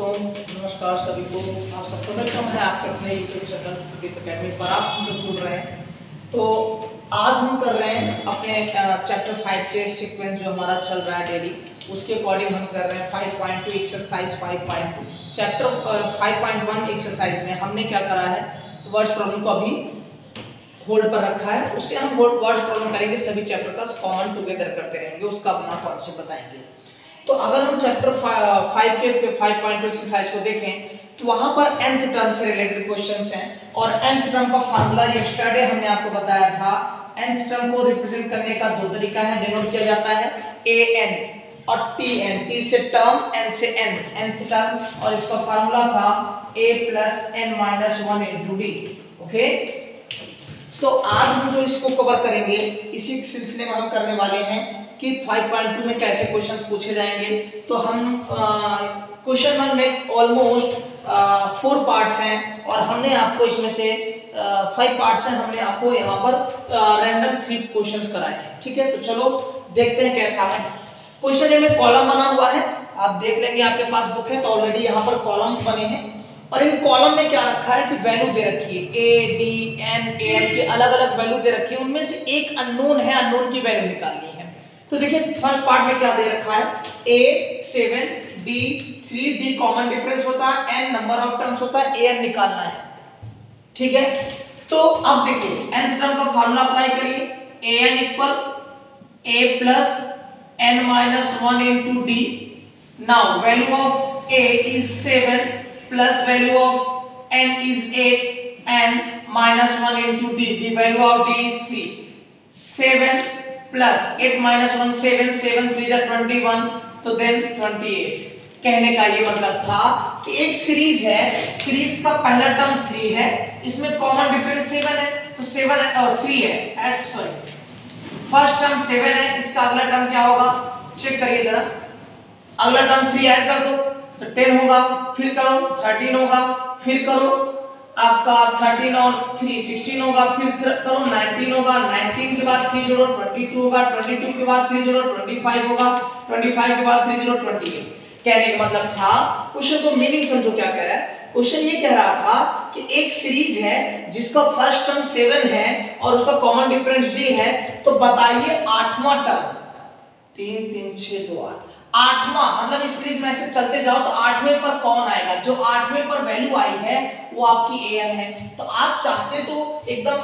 दोस्तों, नमस्कार सभी को। आप सबको वेलकम है आपके अपने यूट्यूब चैनल प्रदीप अकेडमी पर। आप हमसे जुड़ रहे हैं तो आज हम कर रहे हैं अपने चैप्टर 5 के सीक्वेंस जो हमारा चल रहा है डेली, उसके अकॉर्डिंग हम कर रहे हैं 5.2 एक्सरसाइज 5.2। चैप्टर 5.1 एक्सरसाइज में हमने क्या करा है, वर्ड्स प्रॉब्लम को अभी होल्ड पर रखा है। उससे हम वर्ड्स प्रॉब्लम करेंगे, सभी चैप्टर का कॉमन टुगेदर करते रहेंगे, उसका अपना कॉन्सेप्ट बताएंगे। तो अगर हम चैप्टर 5 के 5.2 एक्सरसाइज को देखें तो वहां पर nth टर्म से रिलेटेड क्वेश्चंस हैं और nth टर्म का फार्मूला यस्टरडे हमने आपको बताया था। nth टर्म को रिप्रेजेंट करने का दो तरीका है, डिनोट किया जाता है an और tn, t से टर्म, n से n, nth टर्म, और इसका फार्मूला था a + n - 1 * d। ओके, तो आज हम जो इसको कवर करेंगे, इसी सिलसिले में हम करने वाले हैं कि 5.2 में कैसे क्वेश्चंस पूछे जाएंगे। तो हम क्वेश्चन 1 में ऑलमोस्ट 4 पार्ट्स हैं और हमने आपको इसमें से 5 पार्ट्स हैं, हमने आपको यहाँ पर रैंडम 3 क्वेश्चंस कराए हैं। ठीक है, तो चलो देखते हैं कैसा है। क्वेश्चन ए में कॉलम बना हुआ है, आप देख लेंगे, आपके पास बुक है तो ऑलरेडी यहाँ पर कॉलम्स बने हैं और इन कॉलम में क्या रखा है कि वैल्यू दे रखी है, a, d, n, an की अलग अलग वैल्यू दे रखी है। उनमें से एक अननोन है, अननोन की वैल्यू निकालनी है। तो देखिए फर्स्ट पार्ट में क्या दे रखा है, a 7, b 3, d common difference होता है, n नंबर ऑफ टर्म्स होता है, an निकालना है। ठीक है, तो अब देखिए nth टर्म का फार्मूला अप्लाई करिए, an = a + n - 1 * d। Now value of a is 7 plus value of n is 8 and minus 1 into d. The value of d is 3. 7 plus 8 minus 1 7, 7 3 is 21, तो then 28। कहने का ये मतलब था कि एक सीरीज है, सीरीज का पहला टर्म 3 है, इसमें कॉमन डिफरेंस 7 है, तो 7 और 3 है, फर्स्ट टर्म 7 है, इसका अगला टर्म क्या होगा चेक करिए जरा। अगला टर्म 3 ऐड कर दो तो 10 होगा, फिर करो 13 होगा, फिर करो आपका 13 और 3 16 होगा, फिर करो 19 होगा, 19 के बाद 3 जोड़ो 22 होगा, 22 के बाद 3 जोड़ो 25 होगा, 25 के बाद 3 जोड़ो 28। कहने का मतलब था, क्वेश्चन को मीनिंग समझो क्या कह रहा है। क्वेश्चन ये कह रहा था कि एक सीरीज है जिसका फर्स्ट टर्म 7 है और उसका कॉमन डिफरेंस d है, तो बताइए 8वां टर्म, 3 3 6 2 8, 8वां मतलब इस सीरीज में ऐसे चलते जाओ तो 8वें पर कौन आएगा, जो 8वें पर वैल्यू आई है वो आपकी an है। तो आप चाहते तो एकदम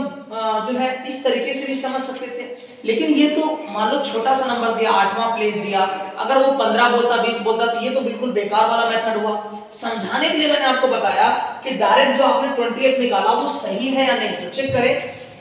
जो है इस तरीके से भी समझ सकते थे, लेकिन ये तो मान लो छोटा सा नंबर दिया, 8वां प्लेस दिया, अगर वो 15 बोलता 20 बोलता तो ये तो बिल्कुल बेकार वाला मेथड हुआ। समझाने के लिए मैंने आपको बताया कि डायरेक्ट जो आपने 28 निकाला वो सही है या नहीं। तो चेक करें,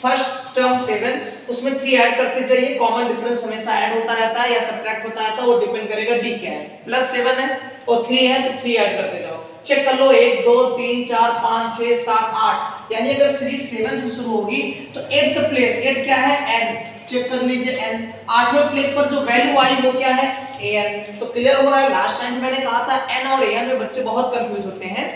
फर्स्ट टर्म 7, उसमें 3 ऐड करते जाइए, कॉमन डिफरेंस हमेशा ऐड होता रहता है या सब्ट्रैक्ट होता रहता है, वो डिपेंड करेगा d क्या है। +7 है और 3 है तो 3 ऐड करते जाओ, चेक कर लो 1 2 3 4 5 6 7 8, यानी अगर सीरीज 7 से शुरू होगी तो 8th प्लेस, 8 क्या है n, चेक कर लीजिए n, 8वें प्लेस पर जो वैल्यू आई वो क्या है an। तो क्लियर हो रहा है, लास्ट टाइम मैंने कहा था n और an में बच्चे बहुत कंफ्यूज होते हैं,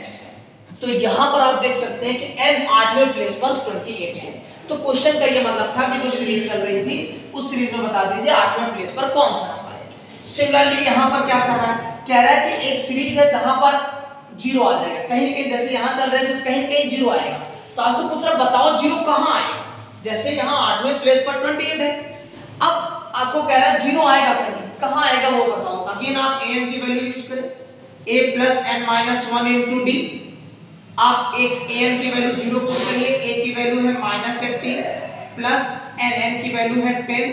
तो यहां पर आप देख सकते हैं कि n 8वें प्लेस पर 28 है। तो क्वेश्चन का ये मतलब था कि जो सीरीज चल रही थी उस सीरीज में बता दीजिए 8वें प्लेस पर कौन सा नंबर है। सिमिलरली यहां पर क्या कर रहा है, कह रहा है कि एक सीरीज है जहां पर 0 आ जाएगा, कहीं कहीं जैसे यहां चल रहे थे तो कहीं कहीं 0 आएगा। तो आपसे पूछ रहा बताओ 0 कहां आएगा, जैसे यहां 8वें प्लेस पर 28 है, अब आपको कह रहा है 0 आएगा कहीं, कहां आएगा वो बताओ। अगेन आप an की वैल्यू यूज करें, a + n - 1 * d। आप एक an की वैल्यू 0 पुट करिए, a की वैल्यू है -18 प्लस n की वैल्यू है 10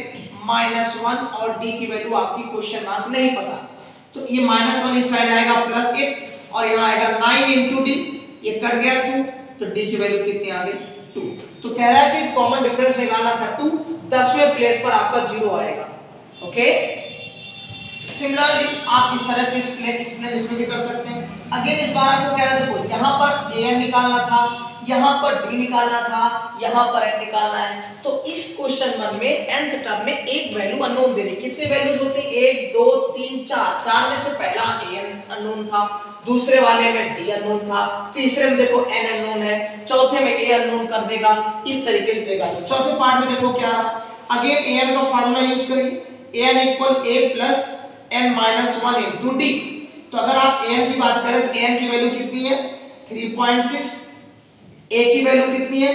-1 और d की वैल्यू आपकी क्वेश्चन मार्क नहीं पता, तो ये -1 इस साइड आएगा +8 और यहाँ आएगा 9 * d, ये कट गया 2, तो d की वैल्यू कितनी आ गई 2। तो कह रहा है कि कॉमन डिफरेंस निकालना था 2, 10वें प्लेस पर आपका 0 आएगा। ओके, सिमिलरली आप इस तरह के एक्सप्लेनेशन भी कर सकते हैं। अगेन इस बार आपको क्या है, देखो यहाँ पर an निकालना था, यहाँ पर d निकालना था, यहाँ पर n निकालना है। तो इस क्वेश्चन 1 में nth टर्म में एक वैल्यू अननोन दे रही, कितने वैल्यूज होते हैं 1 2 3 4, 4 में से पहला an अननोन था, दूसरे वाले में d अननोन था, तीसरे में देखो n अननोन है, चौथे में a अननोन कर देगा, इस तरीके से देगा। तो चौथे पार्ट में देखो क्या रहा, अगेन an का फार्मूला यूज करिए, an = a + n - 1 * d। तो अगर आप an की बात करें तो an की वैल्यू कितनी है 3.6, a की वैल्यू कितनी है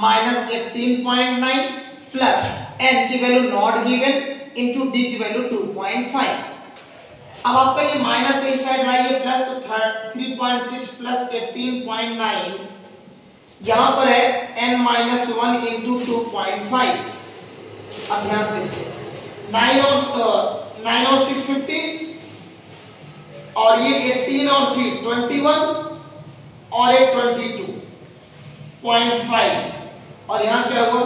-18.9 प्लस n की value not given into d की वैल्यू 2.5। अब आपका ये माइनस इस साइड आइए प्लस, तो 3.6 प्लस 18.9 यहां पर है n-1 इनटू 2.5। अब ध्यान से देखिए 9 और 6 15 और ये 18 और 3 21 और एक 22.5 और यहाँ क्या हुआ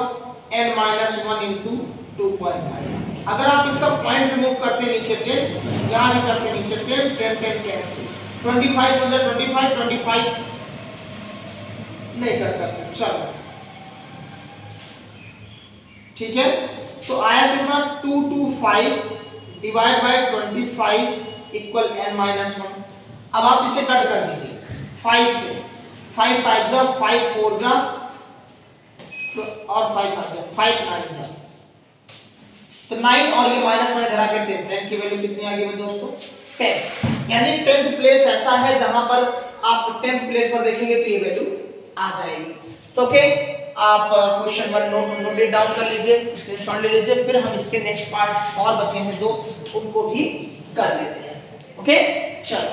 n-1 इंटू 2.5। अगर आप इसका पॉइंट रिमूव करते नीचे 10, यहाँ भी करते नीचे 10 10 10 कैंसिल, 25 हो जाए 25 25 नहीं करते। चलो ठीक है, तो आया कितना 225 डिवाइड बाय 25 इक्वल n-1। अब आप इसे कट कर दीजिए 5 से, 5 5 जा 5 4 जा और 5 5 जा 5 9 जा, तो 9 और ये -1 इधर आके 10, 10 की वैल्यू कितनी आ गई मेरे दोस्तों 10। यानी 10th प्लेस ऐसा है जहां पर आप 10th प्लेस पर देखेंगे तो ये वैल्यू आ जाएगी। तो ओके, आप क्वेश्चन 1 नोट इट डाउन कर लीजिए, स्क्रीनशॉट ले लीजिए, फिर हम इसके नेक्स्ट पार्ट और बचे हैं 2 उनको भी कर लेते हैं। ओके चलो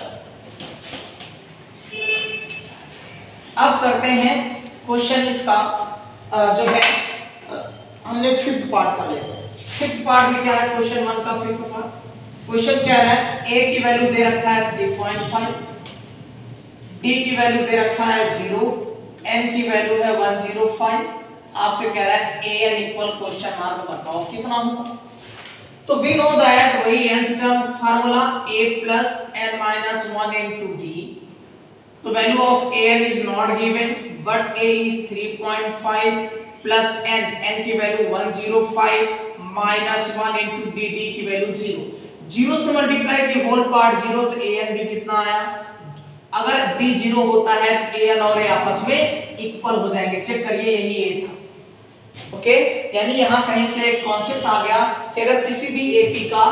अब करते हैं क्वेश्चन इसका जो है हमने 5th पार्ट कर लेते हैं। 5th पार्ट में क्या है क्वेश्चन 1 का 5th पार्ट। क्वेश्चन क्या है, a की वैल्यू दे रखा है 3.5, d की वैल्यू दे रखा है 0, n की वैल्यू है 105। आपसे कह रहा है an इक्वल क्वेश्चन मार्क बताओ कितना होगा। तो वी नो दैट वही nth term formula a plus n-1 into d। तो value of an is not given but a is 3.5 plus n की वैल्यू 105 minus 1 into d की वैल्यू 0। 0 से multiply की होल पार्ट 0, तो an भी कितना आया। अगर d 0 होता है तो an और a आपस में इक्वल हो जाएंगे। चेक करिए यही a था। ओके, यानी यहां कहीं से एक कॉन्सेप्ट आ गया कि अगर किसी भी AP का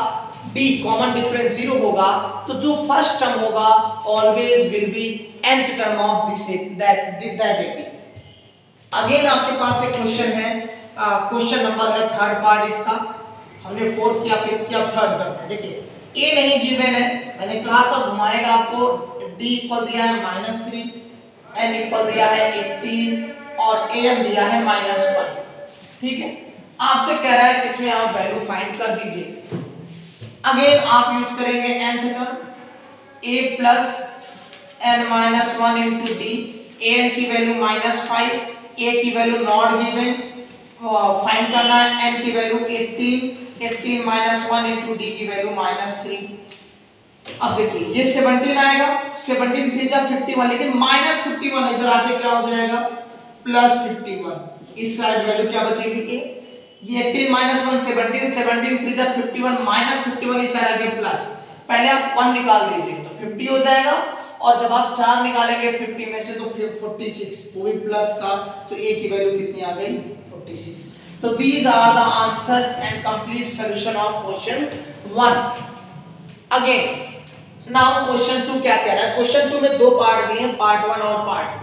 d कॉमन डिफरेंस 0 होगा तो जो फर्स्ट टर्म होगा always will be nth term of this that AP। Again आपके पास एक क्वेश्चन है, क्वेश्चन नंबर है 3rd पार्ट इसका। हमने 4th किया 5th किया 3rd करते हैं। देखिए a नहीं गिवन है, मैंने कहा था घुमाएगा आपको। d इक्वल दिया है -3, n इक्वल दिया है 18 और an दिया है -5। ठीक है, आपसे कह रहा है कि इसमें आप वैल्यू फाइंड कर दीजिए। अगेन आप यूज करेंगे nth term a plus n-1 into d। an की वैल्यू -5, a की वैल्यू नॉट गिवन, फाइंड करना है n की वैल्यू 18 -1 into d की वैल्यू -3। अब देखिए ये 17 आएगा, 17 3 जा 51, लेकिन -51 इधर आके क्या हो जाएगा +51। इस साइड वैल्यू क्या बचेगी a। ये 18 -1 17, 17 3 जा 51 -51 इस साइड आके प्लस। पहले आप 1 निकाल लीजिए तो 50 हो जाएगा, और जब आप 4 निकालेंगे 50 में से तो फिर 46 वो भी प्लस का, तो a की वैल्यू कितनी आ गई 46। तो these are the answers and complete solution of question 1। Again now question 2 क्या कह रहा है। क्वेश्चन 2 में 2 पार्ट दिए हैं, पार्ट 1 और पार्ट 2।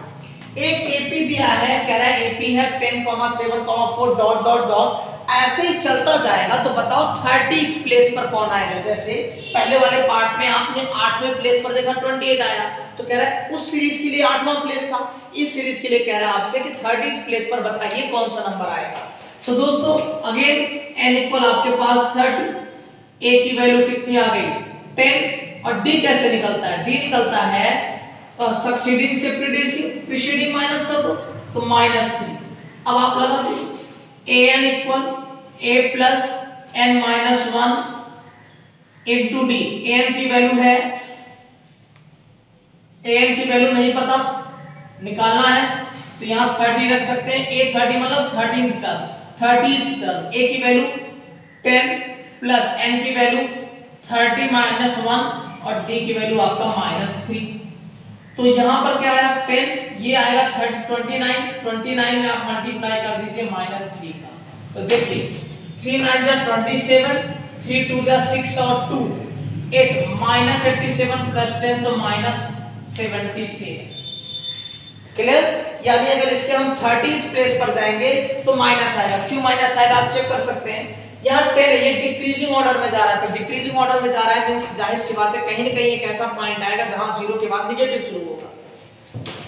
एक एपी दिया है, कह रहा है एपी है 10,7,4 डॉट डॉट डॉट, ऐसे ही चलता जाएगा। तो बताओ 30th प्लेस पर कौन आएगा। जैसे पहले वाले पार्ट में आपने 8वें प्लेस पर देखा 28 आया, तो कह रहा है उस सीरीज के लिए 8वां प्लेस था, इस सीरीज के लिए कह रहा है आपसे कि 30th प्लेस पर बताइए कौन सा नंबर आएगा। तो दोस्तों अगेन n इक्वल आपके पास 30, a की वैल्यू कितनी आ गई 10, और d कैसे निकलता है, d निकलता है सक्सीडिंग से प्रीसीडिंग माइनस कर दो तो -3। अब आप लगा दीजिए an equal a plus n-1 into d। an की वैल्यू है, an की वैल्यू नहीं पता, निकालना है तो यहाँ 30 रख सकते हैं। a 30 मतलब 13th term, 30th term. a की वैल्यू 10 प्लस n की वैल्यू 30 -1 और d की वैल्यू आपका -3। तो यहाँ पर क्या आया 10, ये आएगा 29 में आप मल्टीप्लाई कर दीजिए -3 का। तो देखिए 3 9 जा 27, 3 2 जा 6 और 2 8 माइनस 87 प्लस 10 तो माइनस 77। क्लियर? यानी अगर इसके हम 30th प्लेस पर जाएंगे तो माइनस आएगा। क्यों माइनस आएगा आप चेक कर सकते हैं। यहाँ 10 है, ये डिक्रीजिंग ऑर्डर में जा रहा है, तो डिक्रीजिंग ऑर्डर में जा रहा है मींस जाहिर सी बात है कहीं ना कहीं एक ऐसा पॉइंट आएगा जहां 0 के बाद निगेटिव शुरू होगा।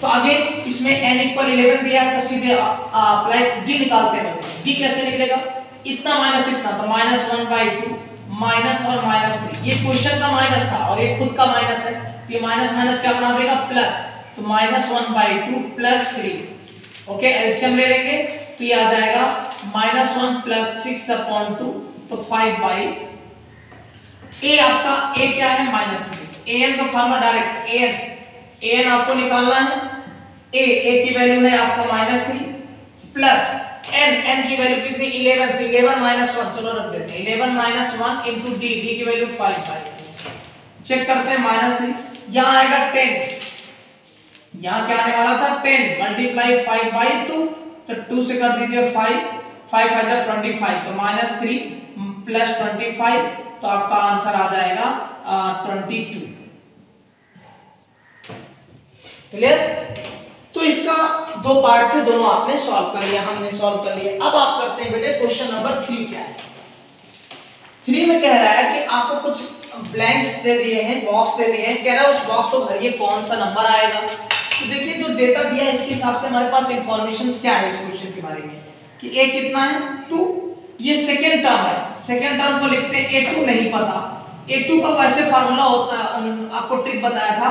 तो आगे इसमें n इक्वल 11 दिया है तो सीधे लाइक d निकालते हैं। d कैसे निकलेगा? इतना माइनस इतना, तो -1/2 माइनस और -3। ये क्वेश्चन का माइनस था और ये खुद का माइनस है, तो ये माइनस माइनस क्या बना देगा प्लस, तो -1/2 प्लस 3। ओके, एलसीएम ले लेंगे तो ये आ जाएगा -1 प्लस 6/2 तो 5/। a आपका a क्या है -3। an का फॉर्मूला डायरेक्ट an आपको निकालना है। a की वैल्यू है आपका -3 प्लस n की वैल्यू कितनी 11 थी, 11 -1 चलो रख देते हैं 11 -1 इनटू d की वैल्यू 5/। चेक करते हैं -3, यहां आएगा 10, यहां क्या आने वाला था 10 मल्टीप्लाई 5/2 तो 2 से कर दीजिए 5 5 5 25 तो -3 प्लस 25 तो आपका आंसर आ जाएगा 22। क्लियर? तो इसका दो पार्ट थे, दोनों आपने सॉल्व कर लिया, हमने सॉल्व कर लिया। अब आप करते हैं बेटे क्वेश्चन नंबर 3 क्या है। 3 में कह रहा है कि आपको कुछ ब्लैंक्स दे दिए हैं, बॉक्स दे दिए हैं, कह रहा है उस बॉक्स को भरिए कौन सा नंबर आएगा। तो देखिए जो डेटा दिया है इसके हिसाब से हमारे पास इंफॉर्मेशन क्या है इस क्वेश्चन के बारे में कि a कितना है 2, ये सेकंड टर्म है, सेकंड टर्म को लिखते हैं a2 नहीं पता। a2 का वैसे फार्मूला होता है, आपको ट्रिक बताया था,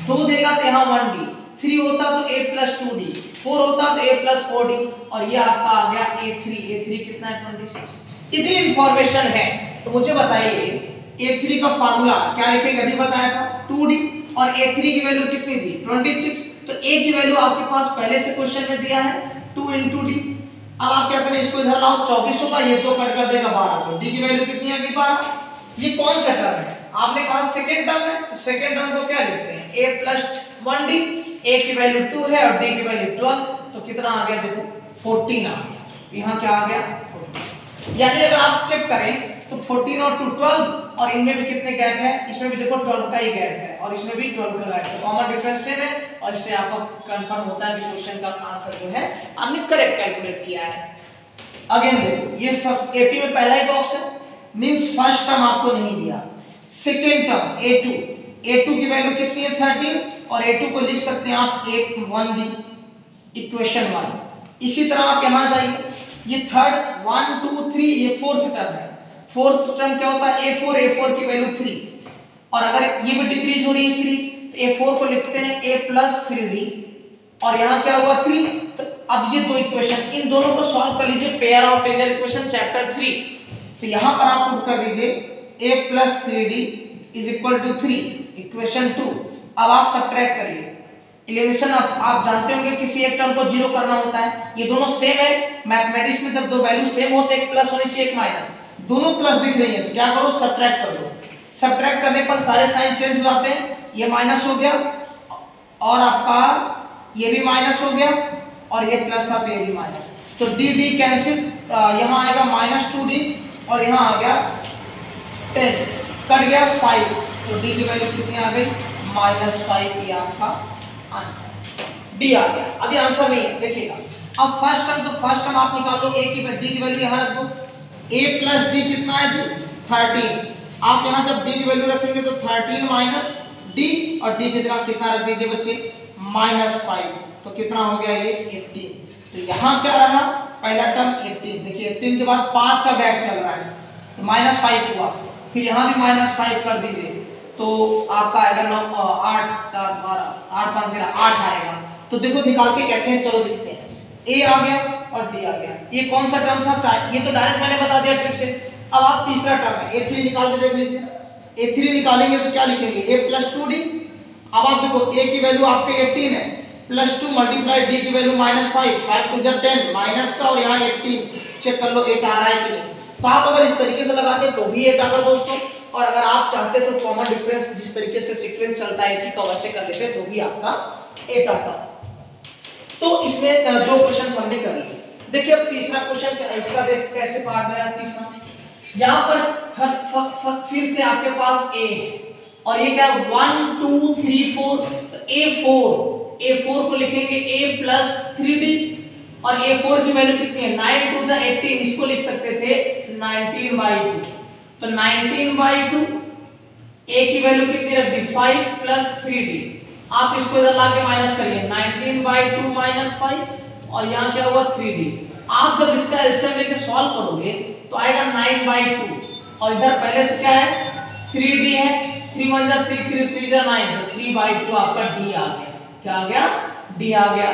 2 देगा तो यहाँ 1d, 3 होता तो a + 2d, 4 होता तो a + 4d और ये आपका आ गया a3 कितना है 26। इतनी इंफॉर्मेशन है तो मुझे बताइए a3 का फार्मूला क्या लिखेंगे, अभी बताया था 2d और a3 की वैल्यू कितनी थी 26, तो a की वैल्यू आपके पास पहले से क्वेश्चन में दिया है 2 × d। अब आप क्या करें, इसको इधर लाओ, 24 होगा, ये 2 कट कर देगा 12, तो d की वैल्यू कितनी आ गई 12। ये कौन सा टर्म है, आपने कहा सेकंड टर्म है, तो सेकंड टर्म को क्या लिखते हैं a + 1d, a की वैल्यू 2 है और d की वैल्यू 12, तो कितना आ गया देखो 14 आ गया। यहाँ क्या आ गया 14। यानी अगर आप चेक करें तो 14 और 2 12 और इनमें भी कितने गैप है, इसमें भी देखो 12 का ही गैप है और इसमें भी 12 का गैप है, कॉमन डिफरेंस सेम है और इससे आपको कंफर्म होता है कि क्वेश्चन का आंसर जो है आपने करेक्ट कैलकुलेट किया है। अगेन देखो ये सब एपी में पहला ही बॉक्स है, मींस फर्स्ट टर्म आपको नहीं दिया, सेकंड टर्म a2 की वैल्यू कितनी है 13 और a2 को लिख सकते हैं आप a1d इक्वेशन 1। इसी तरह आप यहां जाइए, ये थर्ड 1 2 3 ये फोर्थ टर्म है, फोर्थ टर्म क्या होता है a4 की वैल्यू 3 और अगर ये भी डिक्रीज हो रही है सीरीज तो a4 को लिखते हैं a + 3d और यहाँ क्या हुआ 3। तो अब ये दो इक्वेशन, इन दोनों को सॉल्व कर लीजिए, pair of linear equation chapter 3। तो यहाँ पर आप पुट कर दीजिए a + 3d = 3 इक्वेशन 2। अब आप सब्ट्रैक्ट करिए, एलिमिनेशन आप जानते होंगे किसी एक टर्म को जीरो करना होता है, ये दोनों सेम है, मैथमेटिक्स में जब दो वैल्यू सेम होते हैं एक प्लस होनी चाहिए एक माइनस, दोनों प्लस दिख रही है तो क्या करो सब्ट्रैक्ट कर दो। सब्ट्रैक्ट करने पर सारे साइन चेंज हो जाते हैं, ये माइनस हो गया और आपका ये भी माइनस हो गया और ये प्लस था तो ये भी माइनस, तो dd कैंसिल, यहाँ आएगा -2d और यहाँ आ गया 10 कट गया 5, तो d की वैल्यू कितनी आ गई -5। ये आपका आंसर डी आ गया। अभी आंसर नहीं है देखिएगा, अब फर्स्ट टर्म, तो फर्स्ट टर्म आप निकाल लो, a की डी की वैल्यू यहाँ रख दो, a + d कितना है जी 13, आप यहाँ जब d की वैल्यू रखेंगे तो 13 - d और d की जगह कितना रख दीजिए बच्चे -5, तो कितना हो गया ये 18। तो यहाँ क्या रहा पहला टर्म 18, देखिए 18 के बाद 5 का गैप चल रहा है तो -5 हुआ, फिर यहाँ भी -5 कर दीजिए तो आपका आएगा 9 8 4 12 8 5 13 8 आएगा। तो देखो निकाल के कैसे हैं, चलो देखते हैं। a आ गया और d आ गया, ये कौन सा टर्म था, ये तो डायरेक्ट मैंने बता दिया ट्रिक से। अब आप तीसरा टर्म है a3 निकाल के देख लीजिए, a3 निकालेंगे तो क्या लिखेंगे a + 2d। अब आप देखो a की वैल्यू आपके 18 है, +2 × d की वैल्यू -5, 5 × 10 माइनस का और यहाँ 18, चेक कर लो 8 आ रहा है कि नहीं। तो आप अगर इस तरीके से लगाते तो भी 8 आता दोस्तों, और अगर आप चाहते तो कॉमन डिफरेंस जिस तरीके से सीक्वेंस चलता है कि वैसे कर लेते तो भी आपका 8 आता। तो इसमें दो क्वेश्चन हमने कर लिए। देखिए अब तीसरा क्वेश्चन इसका देख कैसे पार्ट दे रहा है तीसरा। यहाँ पर फिर से आपके पास a और ये क्या है 1 2 3 4, तो a4 को लिखेंगे a प्लस 3d और a4 की वैल्यू कितनी है 9 2 18, इसको लिख सकते थे 19/2, तो 19/2 a की वैल्यू कितनी रख दी 5 प्लस 3d, आप इसको इधर लाके माइनस करिए 19/2 माइनस 5 और यहाँ क्या हुआ 3d। आप जब इसका एलसीएम लेके सॉल्व करोगे तो आएगा 9/2 और इधर पहले से क्या है 3d है, 3 1 जा 3 3 3 जा 9, तो 3/2 आपका d आ गया। क्या आ गया d आ गया।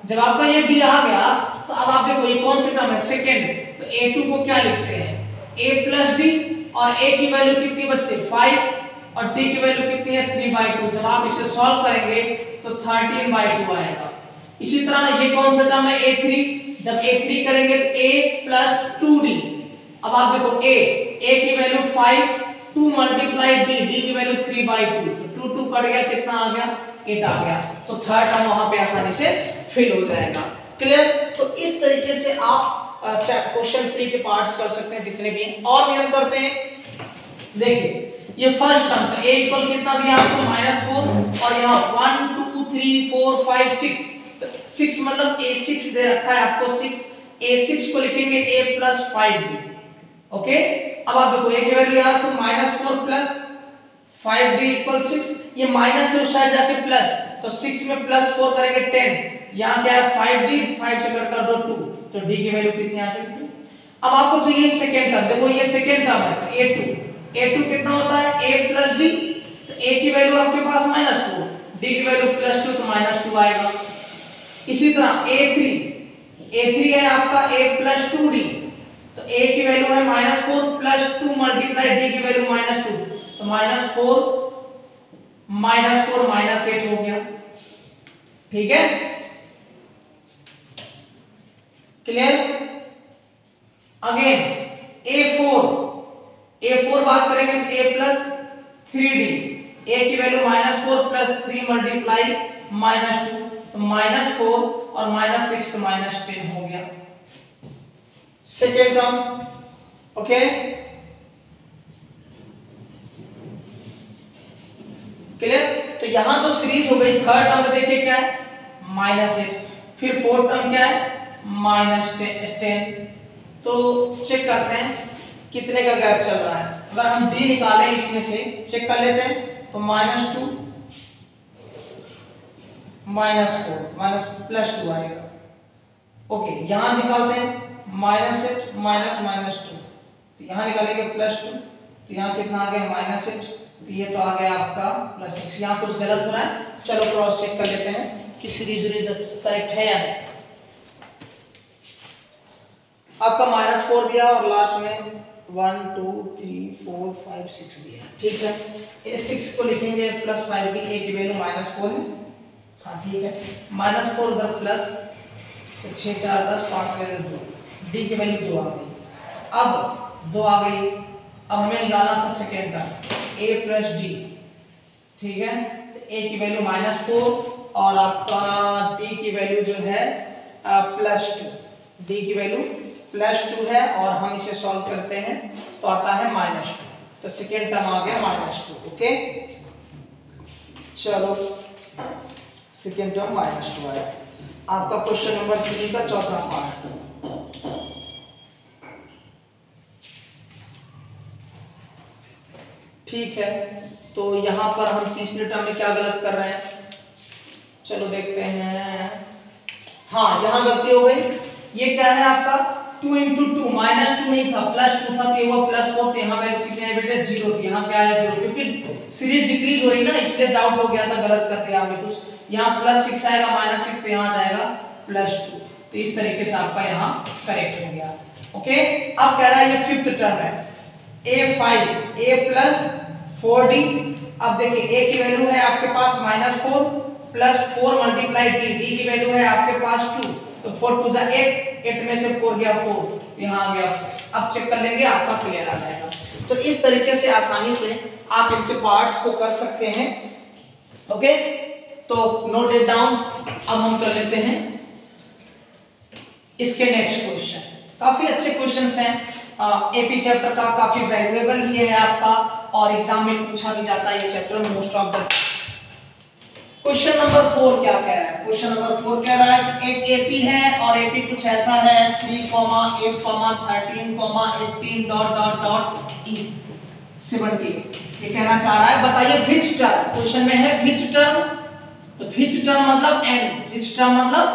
जब आपका ये d आ गया तो अब आप देखो ये कौन सा टर्म है सेकंड, तो a2 को क्या लिखते हैं a प्लस d और a की वैल्यू कितनी बच्चे 5 और d की वैल्यू कितनी है 3/2, जब आप इसे सॉल्व करेंगे तो 13/2 आएगा। इसी तरह ये कौन सा टर्म है a3, जब a3 करेंगे तो a प्लस 2d, अब आप देखो a की वैल्यू 5 2 मल्टीप्लाई d की वैल्यू 3/2, तो 2 कट गया कितना आ गया 8 आ गया, तो थर्ड टर्म वहां पे आसानी से फिल हो जाएगा। क्लियर। तो इस तरीके से आप क्वेश्चन 3 के पार्ट्स कर सकते हैं जितने भी हैं। और भी हम करते हैं, देखिए ये फर्स्ट टर्म तो a इक्वल कितना दिया आपको -4 और यहाँ 1 2 3 4 5 6, तो 6 मतलब a6 दे रखा है आपको 6, a6 को लिखेंगे a प्लस 5d। ओके, अब आप देखो a की वैल्यू यार तो -4 प्लस 5d इक्वल 6, ये माइनस से उस साइड जाके प्लस, तो 6 में प्लस 4 करेंगे 10, यहाँ क्या है 5d, 5 से कट कर दो 2, तो d की वैल्यू कितनी आ गई 2। अब आपको चाहिए सेकंड टर्म, देखो ये सेकंड टर्म है तो a2 कितना होता है a प्लस d, तो a की वैल्यू आपके पास -4, d की वैल्यू +2 तो -2 आएगा। इसी तरह a3 है आपका a प्लस 2d, तो a की वैल्यू है -4 प्लस 2 मल्टीप्लाई d की वैल्यू -2, तो -4 -8 हो गया। ठीक है, क्लियर। अगेन a4 बात करेंगे तो a प्लस 3d, a की वैल्यू -4 प्लस 3 मल्टीप्लाई -2, तो -4 और -6 तो -10 हो गया सेकेंड टर्म। Okay, clear. तो यहां तो सीरीज हो गई, थर्ड टर्म में देखिए क्या है -8, फिर फोर्थ टर्म क्या है -10। तो चेक करते हैं कितने का गैप चल रहा है। अगर हम d निकालें इसमें से चेक कर लेते हैं तो -2 -4 +2 आएगा। ओके, यहां निकालते हैं -8 -2, तो यहां निकालेंगे +2, तो यहां कितना आ गया -8, तो ये तो आ गया आपका +6। यहां कुछ गलत हो रहा है, चलो क्रॉस चेक कर लेते हैं कि सीरीज करेक्ट है या नहीं। आपका -4 दिया और लास्ट में 1 2 3 4 5 6 दिया, ठीक है। ये 6 को लिखेंगे +5d, a की वैल्यू -4 है, हाँ ठीक है, -4 उधर प्लस, तो 6 4 10 5 वैल्यू 2, d की वैल्यू 2 आ गई। अब 2 आ गई, अब हमें निकालना था सेकेंड का a प्लस d, ठीक है। तो a की वैल्यू -4 और आपका d की वैल्यू जो है +2, d की वैल्यू +2 है और हम इसे सॉल्व करते हैं तो आता है -2, तो सेकेंड टर्म आ गया -2। ओके, चलो सेकेंड टर्म -2 आया। आपका क्वेश्चन नंबर 3 का चौथा पार्ट। ठीक है, तो यहां पर हम तीसरे टर्म में क्या गलत कर रहे हैं, चलो देखते हैं। हाँ, यहां गलती हो गई, ये क्या है आपका 2 × 2 -2 नहीं था +2 था, तो ये हुआ +4, तो यहाँ वैल्यू कितनी है बेटे 0 थी, यहाँ क्या है 0, क्योंकि सीरीज डिक्रीज हो रही ना इसलिए डाउट हो गया था, गलत कर दिया आपने कुछ। यहाँ +6 आएगा -6, तो यहाँ जाएगा +2, तो इस तरीके से आपका यहाँ करेक्ट हो गया। ओके, अब कह रहा है ये फिफ्थ टर्म है a5 a प्लस 4d। अब देखिए a की वैल्यू है आपके पास -4 प्लस 4 मल्टीप्लाई d की वैल्यू है आपके पास 2, तो 4 2 8 में से 4 गया 4, यहाँ आ गया। अब चेक कर लेंगे, आपका क्लियर आ जाएगा। तो इस तरीके से आसानी से आप इनके पार्ट्स को कर सकते हैं। ओके, तो नोट इट डाउन। अब हम कर लेते हैं इसके नेक्स्ट क्वेश्चन। काफी अच्छे क्वेश्चंस हैं, एपी चैप्टर का काफी वैल्यूएबल भी है आपका, और एग्जाम में पूछा भी जाता है ये chapter most of the. Question number 4 क्या कह रहा है? क्वेश्चन नंबर 4 कह रहा है एक एपी है और एपी कुछ ऐसा है 3, 8, 13, 18 डॉट डॉट डॉट इज 70। ये कहना चाह रहा है बताइए विच टर्म, क्वेश्चन में है विच टर्म, तो विच टर्म मतलब एन, विच टर्म मतलब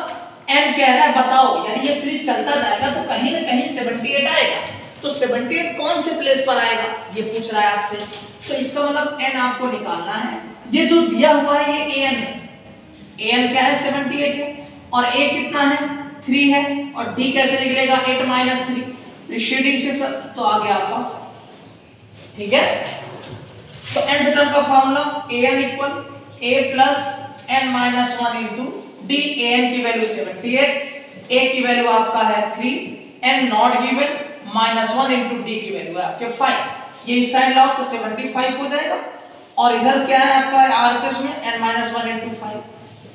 एन कह रहा है बताओ, यानी ये सीरीज चलता जाएगा तो कहीं ना कहीं 78 आएगा, तो 78 कौन से प्लेस पर आएगा ये पूछ रहा है आपसे। तो इसका मतलब एन आपको निकालना है। ये जो दिया हुआ है ये एन है, एन क्या है 78 है, और ए कितना है 3 है, और डी कैसे निकलेगा 8 - 3 प्रीसीडिंग से, तो आ गया आपका, ठीक है। तो nth टर्म का formula an equal a plus n minus 1 into D, an की वैल्यू 78, a की वैल्यू आपका है 3, n not given minus 1 into D की वैल्यू है आपके 5, ये इस साइड लाओ तो 75 हो जाएगा, और इधर क्या है आपका आरएचएस में n माइनस 1 इंटू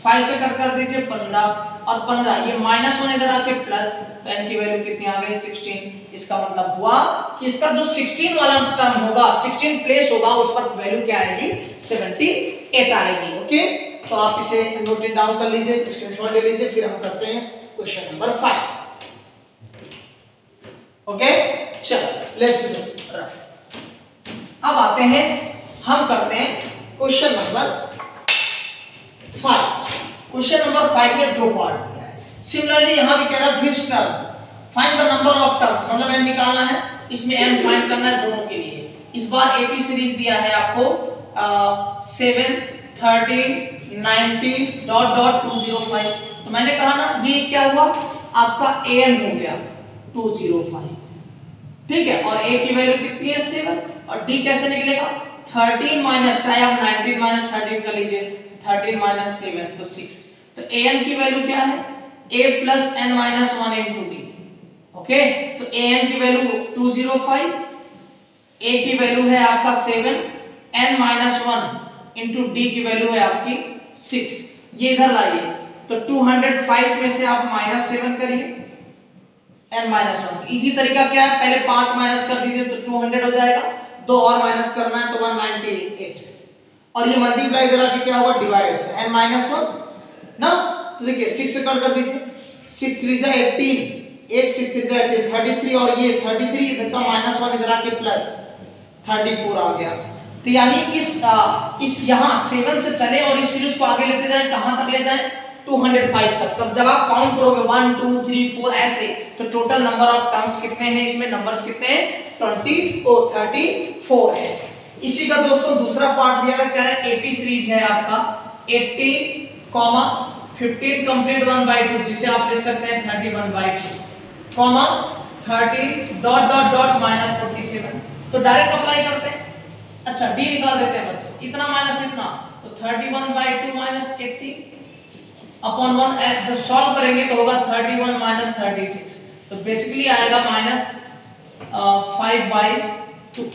5 से कट कर दीजिए 15, और 15 ये माइनस 1 इधर आके प्लस, तो n की वैल्यू कितनी आ गई 16। इसका मतलब हुआ कि इसका जो 16 वाला टर्म होगा, 16 प्लेस होगा, उस पर वैल्यू क्या आएगी 78 आएगी। ओके, तो आप इसे नोट डाउन कर लीजिए, स्क्रीनशॉट ले लीजिए, फिर हम करते हैं क्वेश्चन नंबर 5। ओके, चलो लेट्स डू रफ। अब आते हैं, हम करते हैं क्वेश्चन नंबर 5। क्वेश्चन नंबर 5 में दो पार्ट दिया है। सिमिलरली यहां भी कह रहा है which term, find the number of terms, मतलब n निकालना है, इसमें n फाइंड करना है दोनों के लिए। इस बार एपी सीरीज दिया है आपको 7, 13, 19 डॉट डॉट 205, तो मैंने कहा ना ये क्या हुआ आपका an हो गया 205, ठीक है, और a की वैल्यू कितनी है 7, और d कैसे निकलेगा 13 माइनस, चाहे आप 19 माइनस 13 कर लीजिए, 13 माइनस 7 तो 6, तो an की वैल्यू क्या है a plus n minus 1 into D. Okay, तो an की वैल्यू 205, a की वैल्यू है आपका 7, n माइनस 1 इंटू डी की वैल्यू है आपकी 6, ये इधर लाइए, तो 205 में से आप माइनस 7 करिए n माइनस 1, इजी तरीका क्या है, पहले 5 माइनस कर दीजिए तो 200 हो जाएगा, 2 और माइनस करना है तो 198, और ये मल्टीप्लाई इधर आके क्या होगा डिवाइड, n माइनस 1 ना, तो देखिए 6 से कर दीजिए, 6 3 जा 18, 1 6 3 जा 18, 33, और ये 33 इधर का माइनस 1 इधर आके प्लस 34 आ गया। तो यानी इस यहाँ 7 से चले और इस सीरीज को आगे लेते जाए, कहां तक ले जाए 205 तक। तब जब आप काउंट करोगे 1 2 3 4 ऐसे, तो टोटल नंबर ऑफ टर्म्स कितने हैं इसमें, नंबर्स कितने हैं 34 है। इसी का दोस्तों दूसरा पार्ट दिया है, कह रहा है एपी सीरीज है आपका 18, 15 कंप्लीट 1/2, जिसे आप लिख सकते हैं 31/2, 13 डॉट डॉट डॉट माइनस 47, तो डायरेक्ट अप्लाई करते हैं, अच्छा डी निकाल देते हैं, बस इतना माइनस इतना, तो 31/2 माइनस 80 अपॉन 1, जब सॉल्व करेंगे तो होगा 31 माइनस 36, तो बेसिकली आएगा माइनस 5/2।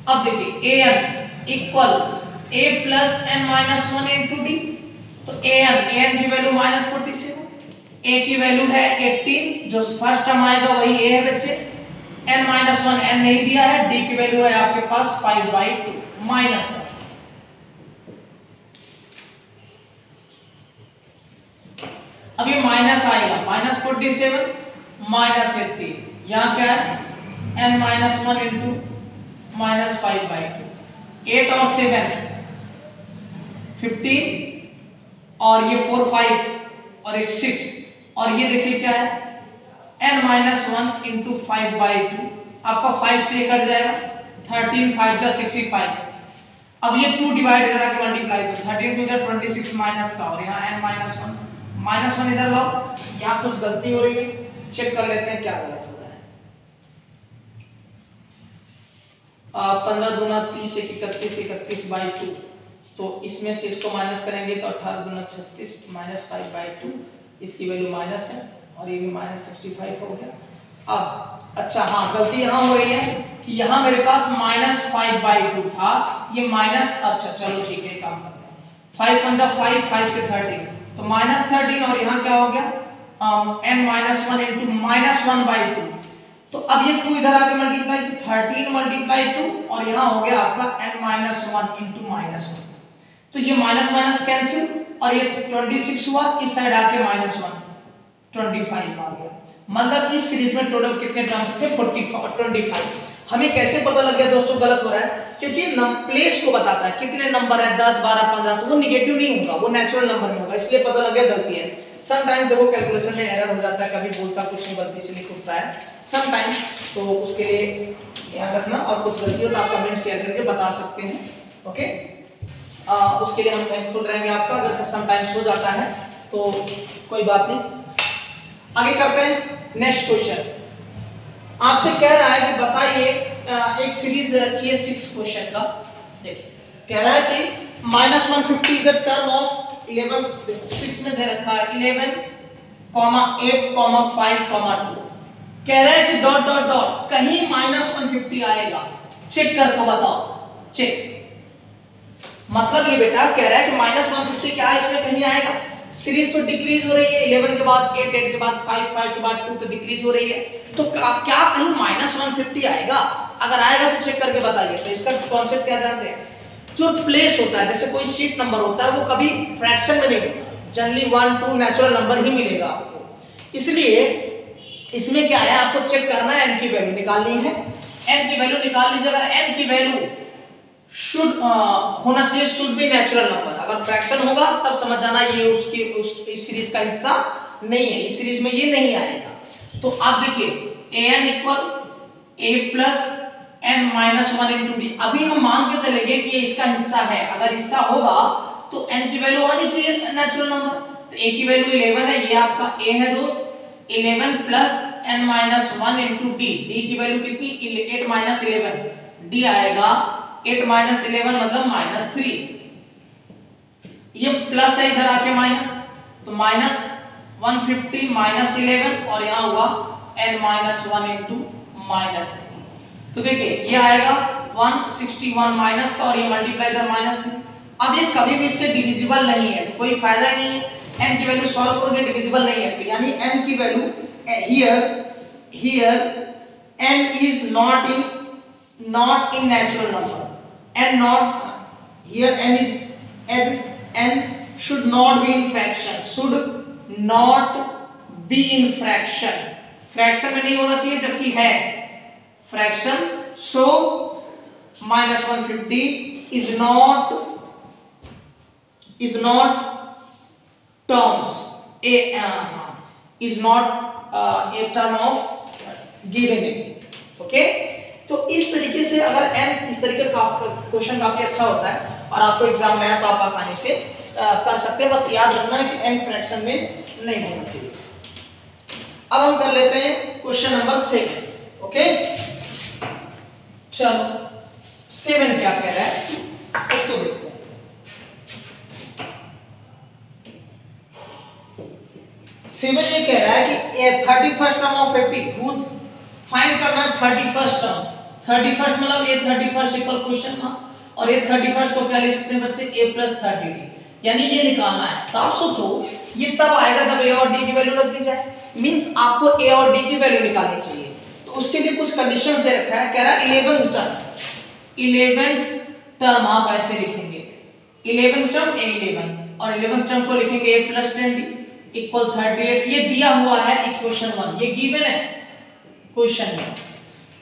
अब देखिए an equal a plus n minus 1 into D, तो an की वैल्यू माइनस 47, a की वैल्यू है 18, जो फर्स्ट टर्म आएगा वही a है बच्चे, n माइनस 1 n नहीं दिया है, d की वैल्यू है आपके पास 5/2 माइनस, अब ये माइनस आएगा माइनस 47 माइनस 80, यहाँ क्या है n माइनस 1 इंटू माइनस 5/2, 8 और 7 15, और ये 4 5 और एक 6, और ये देखिए क्या है n माइनस 1 इंटू 5/2, आपका 5 से कट जाएगा, 13 5 जा 65, अब ये 2 डिवाइड इधर आके मल्टीप्लाई करो, 13 2 जा 26 माइनस का, और यहाँ n माइनस 1 इधर लाओ, यहाँ कुछ गलती हो रही है, चेक कर लेते हैं क्या गलत हो रहा है। 15 दूना 30, 31/2, तो इसमें से इसको माइनस करेंगे तो 18 दूना 36 माइनस 5/2, इसकी वैल्यू माइनस है, और ये भी माइनस 65 हो गया। अब अच्छा हाँ गलती यहाँ हो रही है कि यहाँ मेरे पास माइनस 5/2 था, ये माइनस, अच्छा चलो ठीक है काम करते हैं, 5 पंजा 5, 5 से 13, तो माइनस 13, और यहाँ क्या हो गया n माइनस 1 इंटू माइनस 1/2, तो अब ये 2 इधर आके मल्टीप्लाई, तो 13 मल्टीप्लाई 2 और यहाँ हो गया आपका n-1 इंटू -1। तो ये माइनस माइनस कैंसिल और ये 26 हुआ, इस साइड आके -1 25 आ गया। मतलब इस सीरीज में टोटल कितने टर्म्स थे 25। हमें कैसे पता लग गया दोस्तों गलत हो रहा है, क्योंकि प्लेस को बताता है कितने नंबर है 10 12 15, तो वो निगेटिव नहीं होगा, वो नेचुरल नंबर में होगा, इसलिए पता लग गया गलती है। सम टाइम देखो कैलकुलेशन में एरर हो जाता है, कभी बोलता कुछ नहीं गलती से लिख होता है सम टाइम, तो उसके लिए ध्यान रखना, और कुछ गलती हो तो आप कमेंट शेयर करके बता सकते हैं। ओके, उसके लिए हम थैंकफुल रहेंगे आपका, अगर सम टाइम्स हो जाता है तो कोई बात नहीं। आगे करते हैं नेक्स्ट क्वेश्चन। आपसे कह रहा है कि बताइए, एक सीरीज दे रखी है 6 क्वेश्चन का, देखिए कह रहा है कि -150 इज अ टर्म ऑफ 11, 6 में दे रखा है 11, 8, 5, 2, कह रहा है कि डॉट डॉट डॉट कहीं -150 आएगा, चेक करके बताओ। चेक मतलब ये बेटा कह रहा है कि -150 क्या इसमें कहीं आएगा, सीरीज तो डिक्रीज हो रही है, 11 के बाद 8, 8 के बाद 5, 5 के बाद 2 तो डिक्रीज हो रही है, तो क्या कहीं -150 आएगा? अगर आएगा तो चेक करके बताइए। तो इसका कॉन्सेप्ट क्या जानते हैं, जो प्लेस होता है, जैसे कोई शीट नंबर होता है वो कभी फ्रैक्शन में नहीं होता, जनरली 1 2 नेचुरल नंबर ही मिलेगा आपको, इसलिए इसमें क्या है आपको चेक करना है, n की वैल्यू निकालनी है, n की वैल्यू निकाल लीजिए। अगर n की वैल्यू शुड होना चाहिए, शुड बी नेचुरल नंबर, अगर फ्रैक्शन होगा तब समझ जाना ये उसकी इस सीरीज का हिस्सा नहीं है, इस सीरीज में ये नहीं आएगा। तो आप देखिए an equal a plus n-1 into D, अभी हम मान के चलेंगे कि ये इसका हिस्सा है, अगर हिस्सा होगा तो n की वैल्यू आनी चाहिए नेचुरल नंबर, तो a की वैल्यू 11 है, ये आपका a है दोस्त, 11 plus n-1 into D, D की वैल्यू कितनी 8 माइनस 11, डी आएगा 8 माइनस 11 मतलब -3, ये प्लस है इधर आके माइनस, तो -150 माइनस 11 और यहां हुआ n-1 इंटू -3, तो देखिए ये आएगा 161 माइनस का और ये मल्टीप्लाई इधर -3। अब ये कभी भी इससे डिविजिबल नहीं है, तो कोई फायदा ही नहीं है, n की वैल्यू सॉल्व करोगे डिविजिबल नहीं है, तो यानी n की value here n is not in natural number, and not here n is as n should not be in fraction, should not be in fraction, fraction में नहीं होना चाहिए जबकि है fraction, so -150 is not terms is not a term of given it, okay। तो इस तरीके से अगर n इस तरीके का क्वेश्चन काफी अच्छा होता है और आपको एग्जाम में आया तो आप आसानी से कर सकते हैं, बस याद रखना है कि n फ्रैक्शन में नहीं होना चाहिए। अब हम कर लेते हैं क्वेश्चन नंबर 7, ओके। चलो 7 क्या कह रहा है उसको देखते हैं। 7 ये कह रहा है कि 31st term of 50 whose find करना है 31st टर्म, 31st मतलब a 31st equal question mark, और ये 31st को क्या लिख सकते हैं बच्चे a प्लस 30d, यानी ये निकालना है। तो आप सोचो ये तब आएगा जब a और d की वैल्यू रख दी जाए, मींस आपको a और d की वैल्यू निकालनी चाहिए। तो उसके लिए कुछ कंडीशंस दे रखा है, कह रहा है 11th टर्म आप ऐसे लिखेंगे, 11th टर्म a11 और 11th टर्म को लिखेंगे a प्लस 10d इक्वल 38, ये दिया हुआ है इक्वेशन 1, ये गिवन है क्वेश्चन में।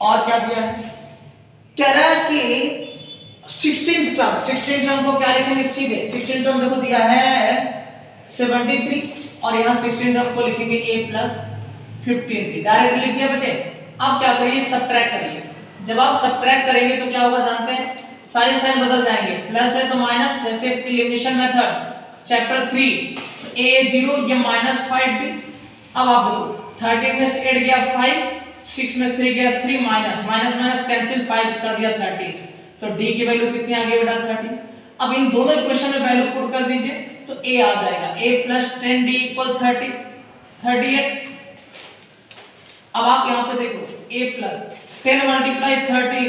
और क्या दिया है, कह रहा है कि 16th टर्म को क्या लिखेंगे सीधे, 16th टर्म देखो दिया है 73 और यहाँ 16th टर्म को लिखेंगे a प्लस 15d, डायरेक्ट लिख दिया बेटे। अब क्या करिए सब्ट्रैक्ट करिए, जब आप सब्ट्रैक्ट करेंगे तो क्या होगा जानते हैं, सारे साइन बदल जाएंगे, प्लस है तो माइनस, जैसे एलिमिनेशन मेथड चैप्टर 3 a 0 ये -5d। अब आप देखो 13 में से 8 गया 5, 6 में से 3 गया 3, माइनस कैंसिल, 5 कर दिया 30, तो d की वैल्यू कितनी आ गई बेटा 30। अब इन दोनों इक्वेशन में वैल्यू पुट कर दीजिए तो a आ जाएगा, a प्लस 10d इक्वल 38। अब आप यहां पे देखो a प्लस 10 मल्टीप्लाई 13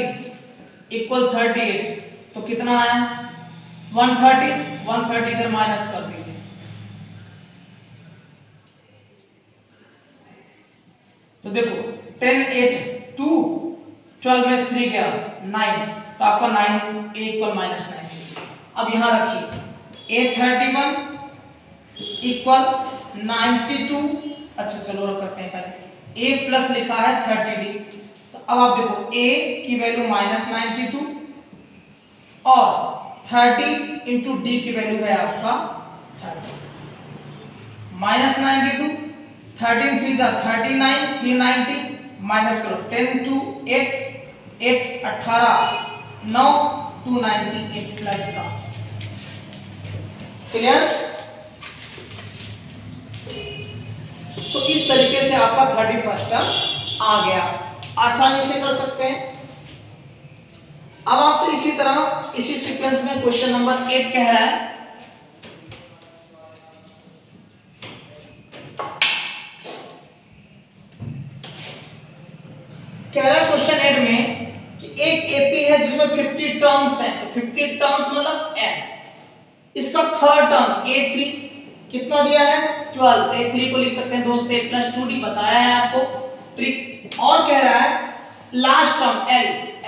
इक्वल 38, तो कितना आया 130 इधर माइनस कर दीजिए, तो देखो 10 8 2 12 में 3 गया 9, तो आपका 9 इक्वल -90। अब यहाँ रखिए A31 इक्वल 92। अच्छा चलो रख करते हैं, पहले A प्लस लिखा है 30D, तो अब आप देखो A की वैल्यू -92 और 30 इंटू D की वैल्यू है आपका 30। -92 13 3 जा 39 390 माइनस करो 10 2 8 8 18 9 298 प्लस का। क्लियर? तो इस तरीके से आपका 31st टर्म आ गया, आसानी से कर सकते हैं। अब आपसे इसी तरह इसी सीक्वेंस में क्वेश्चन नंबर 8 कह रहा है, कह रहा है क्वेश्चन 8 में कि एक एपी है जिसमें 50 टर्म्स हैं, तो 50 टर्म्स मतलब n, इसका थर्ड टर्म A3 कितना दिया है 12, A3 को लिख सकते हैं दोस्त A प्लस 2D, बताया है आपको ट्रिक। और कह रहा है लास्ट टर्म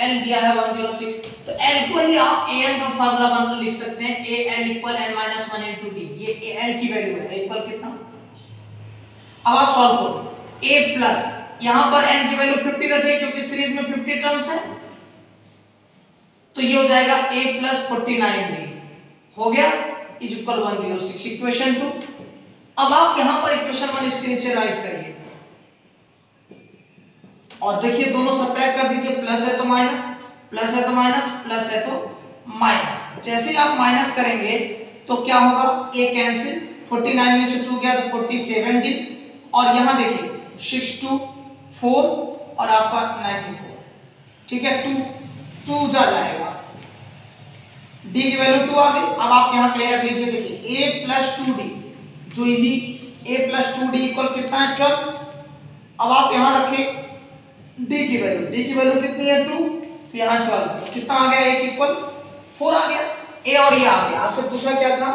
L दिया है 106, तो L को ही आप an का फार्मूला बनकर लिख सकते हैं AL equal n minus 1 into D, ये L की वैल्यू है इक्वल कितना। अब आप सॉल्व करो A प्लस, यहां पर n की वैल्यू 50 रखिए क्योंकि सीरीज में 50 टर्म्स है, तो ये हो जाएगा A प्लस 49D हो गया इज इक्वल 106 इक्वेशन 2। अब आप यहां पर इक्वेशन 1 स्क्रीन से राइट करिए और देखिए दोनों सबट्रैक्ट कर दीजिए, प्लस है तो माइनस, प्लस है तो माइनस, प्लस है तो माइनस। जैसे ही आप माइनस करेंगे तो क्या होगा, A कैंसिल, 49 में से 2 गया तो 47D, और यहां देखिए 6 2 4 और आपका 94, ठीक है 2 जा जाएगा, D की वैल्यू 2 आ गई। अब आप यहां कहीं रख लीजिए, देखिए A प्लस 2D जो easy, A plus 2D equal कितना है 12। अब आप यहां रखें D की वैल्यू कितनी है 2, तो यहां 12, तो कितना आ गया 1 इक्वल 4 आ गया, A और ये आ गया। आपसे पूछा क्या था,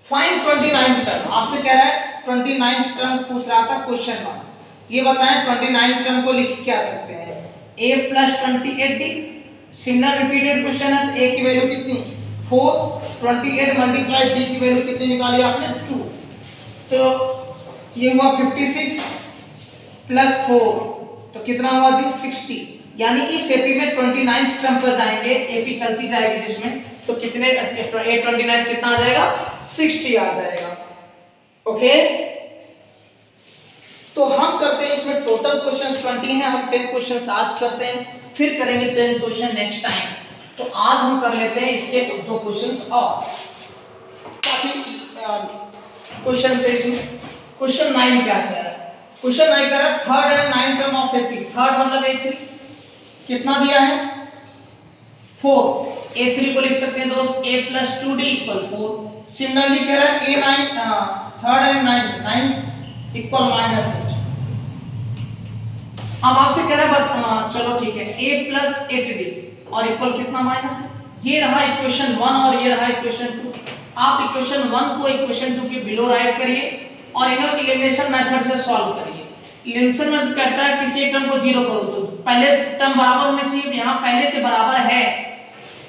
फाइंड 29th टर्म, आपसे कह रहा है 29th टर्म पूछ रहा था क्वेश्चन 1, ये बताएं 29th टर्म को लिख क्या सकते हैं, A plus 28D, single repeated question है, तो A की वैल्यू कितनी 4, 28 मल्टीप्लाई D की वैल्यू कितनी निकाली आपने 2, तो ये हुआ 56 प्लस 4, तो कितना हुआ जी 60। यानी इस एपी में 29th टर्म पर जाएंगे, एपी चलती जाएगी जिसमें, तो कितने 829 कितना आ जाएगा 60 आ जाएगा। ओके, तो हम करते हैं इसमें टोटल क्वेश्चंस 20 हैं, हम 10 क्वेश्चंस आज करते हैं, फिर करेंगे 10 क्वेश्चन नेक्स्ट टाइम। तो आज हम कर लेते हैं इसके 2 क्वेश्चंस और काफी क्वेश्चन से। इसमें क्वेश्चन 9 क्या कह रहा है, क्वेश्चन 9 कह रहा है third and 9th term of AP, third मतलब A3 कितना दिया है 4, A3 को लिख सकते हैं दोस्त A plus 2D equal 4। Similarly कह रहा है A9 third and 9th equal -8। अब आपसे कह रहा है चलो ठीक है A प्लस 8D और इक्वल कितना माइनस, ये रहा इक्वेशन 1 और ये रहा इक्वेशन 2। आप इक्वेशन 1 को इक्वेशन 2 के बिलो राइट करिए और इन्हें एलिमिनेशन मेथड से सॉल्व करिए। एलिमिनेशन मेथड कहता है किसी एक टर्म को जीरो करो, तो पहले टर्म बराबर होने चाहिए, यहाँ पहले से बराबर है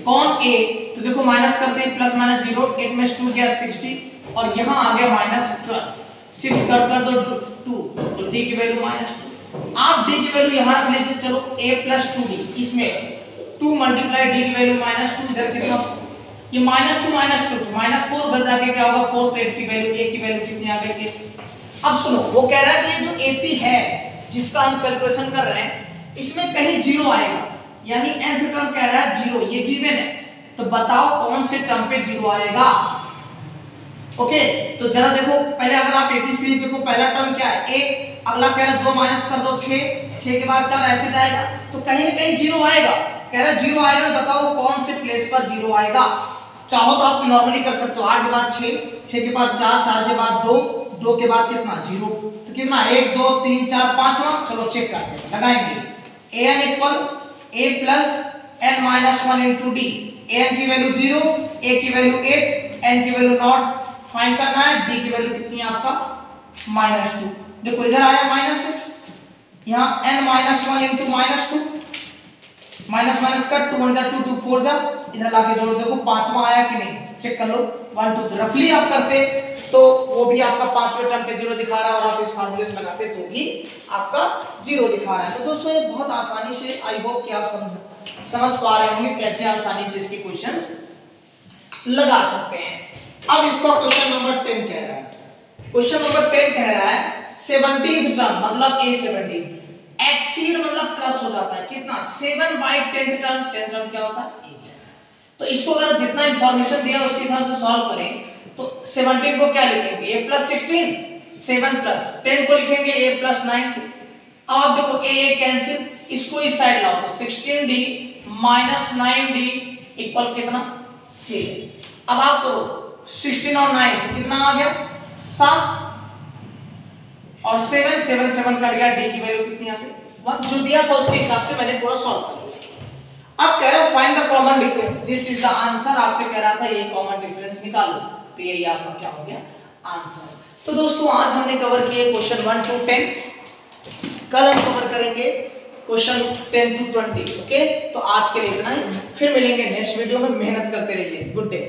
कौन A, तो देखो माइनस करते हैं, प्लस माइनस 0, 8 में 2 गया 60 और यहाँ आ गया -12, 6 कर दो 2, तो D की वैल्यू -2। आप D की वैल्यू यहाँ रख लीजिए, चलो A प्लस 2D, इसमें 2 मल्टीप्लाई D की वैल्यू -2, इधर कितना ये -2 तो -4 बन जाके क्या होगा 4, तो 8 की वैल्यू A की वैल्यू कितनी आ गई थी। अब सुनो, वो कह रहा है कि ये जो AP है जिसका हम कैलकुलेशन कर रहे हैं इसमें कहीं 0 आएगा, यानी nth टर्म कह रहा है 0, ये गिवन है, तो बताओ कौन से टर्म पे 0 आएगा। ओके, तो जरा देखो पहले अगर आप AP सीरीज देखो, पहला टर्म क्या है A, अगला कह रहा है 2 माइनस कर दो 6 के बाद 4 ऐसे जाएगा, तो कहीं ना कहीं 0 आएगा, कह रहा है 0 आएगा, बताओ कौन से प्लेस पर 0 आएगा। चाहो तो आप नॉर्मली कर सकते हो, 8 के बाद 6 के बाद 4 के बाद 2 के बाद कितना 0, तो कितना 1 2 3 4 5वां, चलो चेक करते हैं, लगाएंगे an equal A plus n minus 1 into D, an की वैल्यू 0, A की वैल्यू 8, n की वैल्यू 0 फाइंड करना है, D की वैल्यू कितनी है आपका -2। देखो इधर आया -8, यहाँ n minus 1 into minus 2, minus minus का 2 1 जा 2 2 4 जा, इधर लाके जोड़ो, देखो पांचवा आया कि नहीं, चेक कर लो। 1 2 रफली आप करते तो वो भी आपका पांचवें टर्म पे जीरो दिखा रहा है, और आप इस फार्मूले से लगाते तो भी आपका जीरो दिखा रहा है। तो दोस्तों ये बहुत आसानी से, आई होप कि आप समझ पा रहे होंगे कैसे आसानी से इसके क्वेश्चंस लगा सकते हैं। अब इसका क्वेश्चन नंबर 10 कह रहा है, क्वेश्चन नंबर 10 कह रहा है 17th टर्म मतलब a17 एक्सीड मतलब प्लस हो जाता है कितना, 7/10th टर्म, 10 टर्म क्या होता है 8। तो इसको अगर जितना इंफॉर्मेशन दिया उसके हिसाब से सॉल्व करें तो 17 को क्या लिखेंगे a + 16, 7 + 10 को लिखेंगे a + 9। अब आप देखो a कैंसिल, इसको इस साइड लाओ तो 16d - 9d इक्वल कितना 7। अब आप करो 16 और 9 तो कितना आ गया 7, और 7 7 7 कट गया, d की वैल्यू कितनी आ गई 1, जो दिया था उसके हिसाब से मैंने पूरा सॉल्व कर लिया। अब कह रहा है find the common difference, this is the answer, आपसे कह रहा था ये कॉमन डिफरेंस निकालो, तो यही आपका क्या हो गया आंसर। तो दोस्तों आज हमने कवर किए क्वेश्चन 1 to 10, कल हम कवर करेंगे क्वेश्चन 10 to 20। ओके, तो आज के लिए इतना ही, फिर मिलेंगे नेक्स्ट वीडियो में, मेहनत करते रहिए, गुड डे।